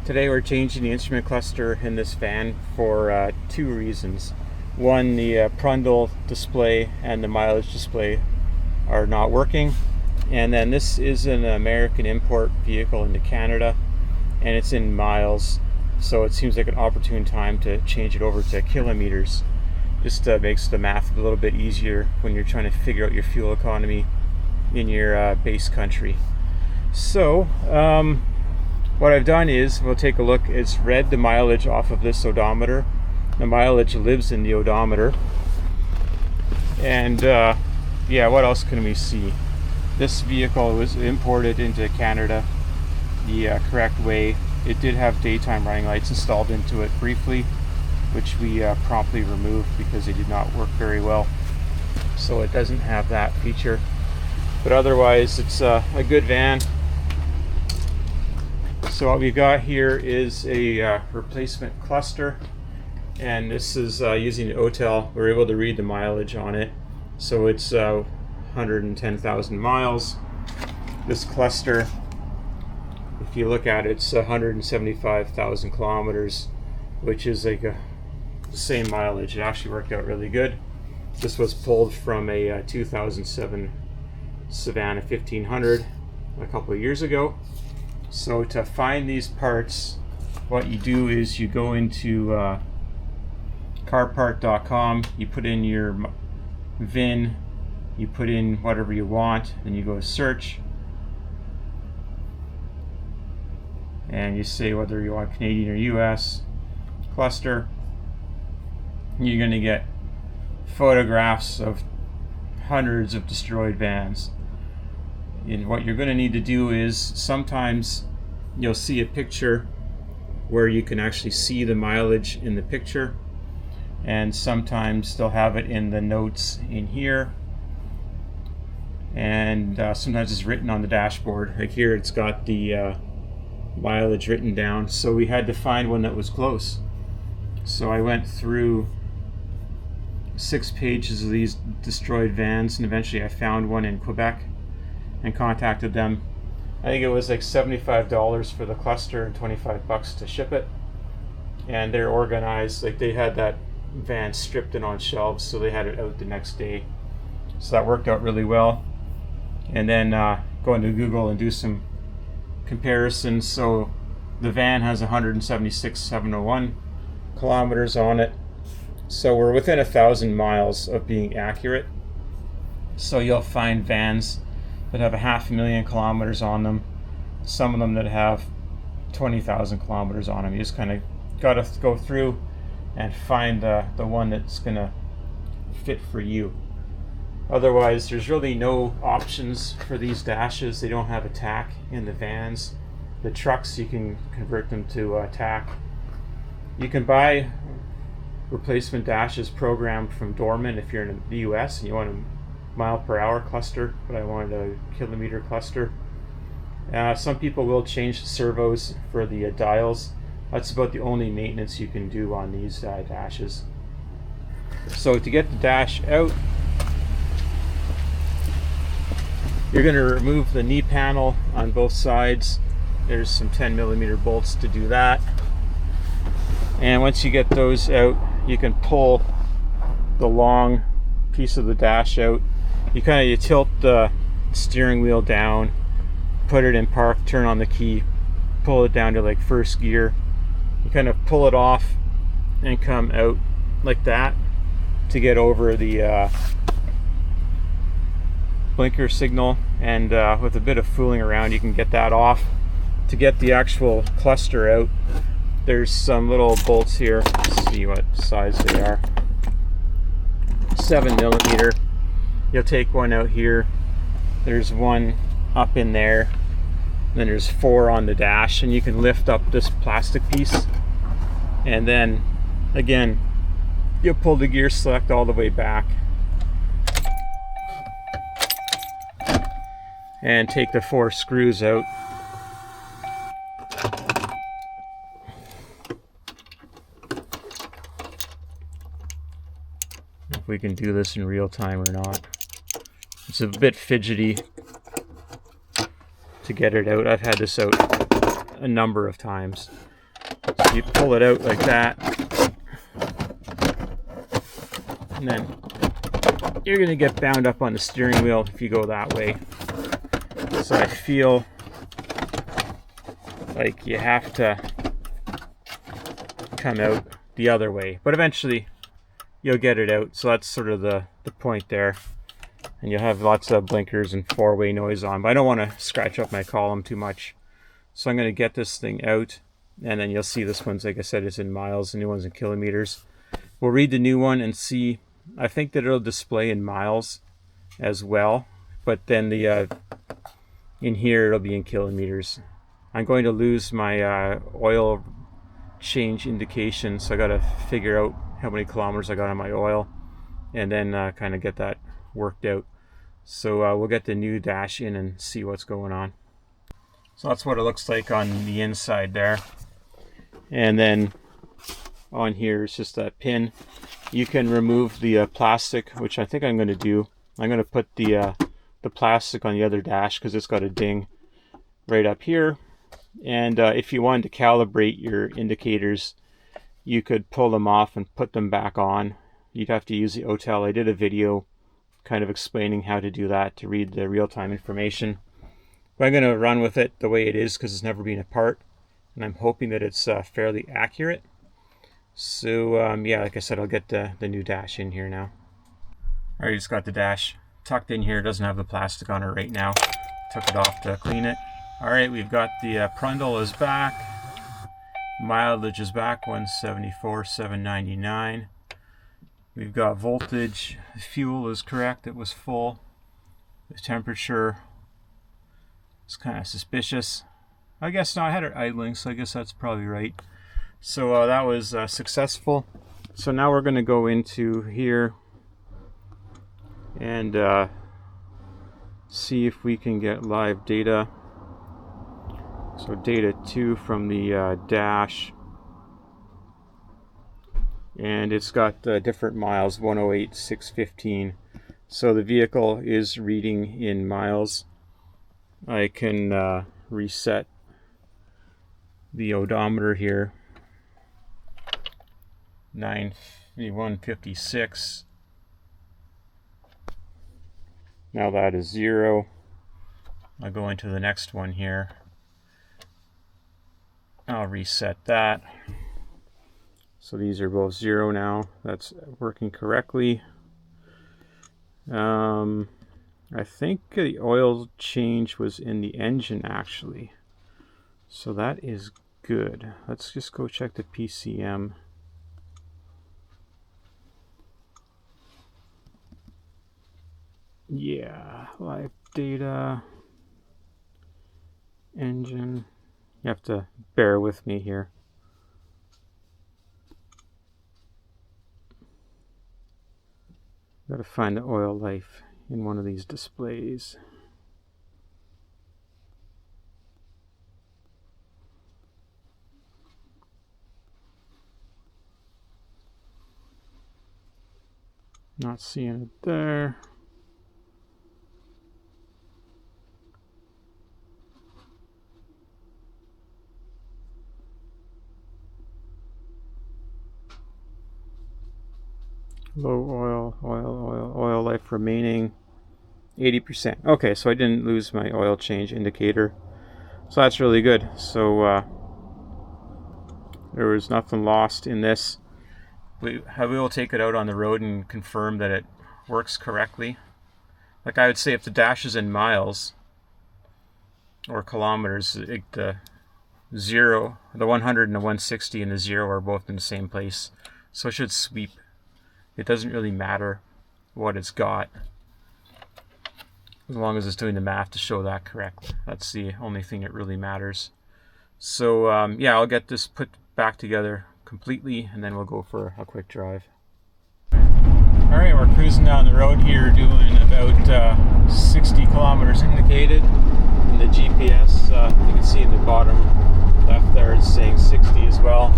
Today we're changing the instrument cluster in this van for two reasons. One, the PRNDL display and the mileage display are not working, and then this is an American import vehicle into Canada and it's in miles, so it seems like an opportune time to change it over to kilometers. Just makes the math a little bit easier when you're trying to figure out your fuel economy in your base country. So what I've done is, we'll take a look. It's read the mileage off of this odometer. The mileage lives in the odometer. And yeah, what else can we see? This vehicle was imported into Canada the correct way. It did have daytime running lights installed into it briefly, which we promptly removed because they did not work very well. So it doesn't have that feature. But otherwise, it's a good van. So what we've got here is a replacement cluster, and this is using the OTEL. We're able to read the mileage on it, so it's 110,000 miles. This cluster, if you look at it, it's 175,000 kilometers, which is like the same mileage. It actually worked out really good. This was pulled from a 2007 Savanna 1500 a couple of years ago. So to find these parts, what you do is you go into carpart.com, you put in your VIN, you put in whatever you want, then you go search, and you say whether you want Canadian or US cluster. You're going to get photographs of hundreds of destroyed vans. And what you're going to need to do is, sometimes you'll see a picture where you can actually see the mileage in the picture, and sometimes they'll have it in the notes in here, and sometimes it's written on the dashboard. Like here, it's got the mileage written down. So we had to find one that was close. So I went through 6 pages of these destroyed vans, and eventually I found one in Quebec and contacted them. I think it was like $75 for the cluster and $25 to ship it. And they're organized, like they had that van stripped and on shelves, so they had it out the next day. So that worked out really well. And then go into Google and do some comparisons. So the van has 176,701 kilometers on it. So we're within 1,000 miles of being accurate. So you'll find vans that have 500,000 kilometers on them, some of them that have 20,000 kilometers on them. You just kind of got to go through and find the one that's going to fit for you. Otherwise, there's really no options for these dashes. They don't have a tack in the vans. The trucks, you can convert them to a tack. You can buy replacement dashes programmed from Dorman if you're in the US and you want a mile per hour cluster, but I wanted a kilometer cluster. Some people will change the servos for the dials. That's about the only maintenance you can do on these dashes. So to get the dash out, you're going to remove the knee panel on both sides. There's some 10mm bolts to do that. And once you get those out, you can pull the long piece of the dash out. You tilt the steering wheel down, put it in park, turn on the key, pull it down to like first gear. You kind of pull it off and come out like that to get over the blinker signal, and with a bit of fooling around you can get that off. To get the actual cluster out, there's some little bolts here. Let's see what size they are. 7mm. You'll take one out here. There's one up in there. Then there's 4 on the dash, and you can lift up this plastic piece. And then again, you'll pull the gear select all the way back and take the 4 screws out. If we can do this in real time or not. It's a bit fidgety to get it out. I've had this out a number of times. you pull it out like that, and then you're going to get bound up on the steering wheel if you go that way. So I feel like you have to come out the other way, but eventually you'll get it out. So that's sort of the point there, and you'll have lots of blinkers and four-way noise on, but I don't want to scratch up my column too much. So I'm going to get this thing out, and then you'll see this one's, like I said, it's in miles, the new one's in kilometers. We'll read the new one and see. I think that it'll display in miles as well, but then the in here it'll be in kilometers. I'm going to lose my oil change indication, so I got to figure out how many kilometers I got on my oil, and then kind of get that worked out. So we'll get the new dash in and see what's going on. So that's what it looks like on the inside there, and then on here is just that pin. You can remove the plastic, which I think I'm going to do. I'm going to put the plastic on the other dash because it's got a ding right up here. And if you wanted to calibrate your indicators, you could pull them off and put them back on. You'd have to use the OTEL. I did a video kind of explaining how to do that to read the real-time information. But I'm going to run with it the way it is because it's never been apart, and I'm hoping that it's fairly accurate. So yeah, like I said, I'll get the new dash in here now. I already just got the dash tucked in here. It doesn't have the plastic on it right now. Took it off to clean it. Alright, we've got the PRNDL is back. Mileage is back, 174,799. We've got voltage. Fuel is correct, it was full. The temperature is kind of suspicious. I guess no, I had it idling, so I guess that's probably right. So that was successful. So now we're going to go into here and see if we can get live data. So data 2 from the dash, and it's got different miles, 108,615. So the vehicle is reading in miles. I can reset the odometer here. 156. Now that is 0. I'll go into the next one here. I'll reset that. So these are both 0 now. That's working correctly. I think the oil change was in the engine actually. So that is good. Let's just go check the PCM. Yeah, live data, engine. You have to bear with me here. Got to find the oil life in one of these displays. Not seeing it there. Low oil life remaining 80%. Okay, so I didn't lose my oil change indicator. So that's really good. So there was nothing lost in this. We will take it out on the road and confirm that it works correctly. Like I would say, if the dash is in miles or kilometers, the 0, the 100 and the 160 and the 0 are both in the same place. So it should sweep. It doesn't really matter what it's got, as long as it's doing the math to show that correctly. That's the only thing that really matters. So yeah, I'll get this put back together completely, and then we'll go for a quick drive. Alright, we're cruising down the road here, doing about 60 kilometers indicated. In the GPS, you can see in the bottom left there, it's saying 60 as well.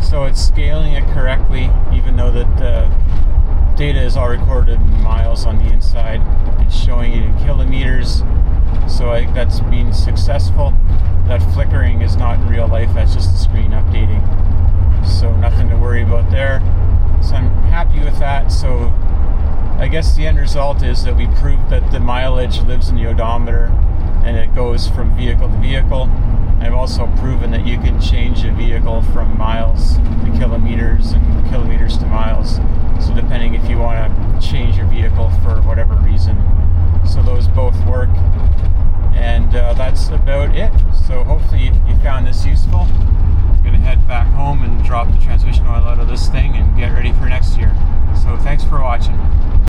So it's scaling it correctly, even though that the data is all recorded in miles on the inside. It's showing it in kilometers, so I think that's been successful. That flickering is not in real life, that's just the screen updating. guess the end result is that we proved that the mileage lives in the odometer and it goes from vehicle to vehicle. I've also proven that you can change a vehicle from miles to kilometers and kilometers to miles. So depending if you want to change your vehicle for whatever reason. So those both work. And that's about it. So hopefully you found this useful. I'm going to head back home and drop the transmission oil out of this thing and get ready for next year. So thanks for watching.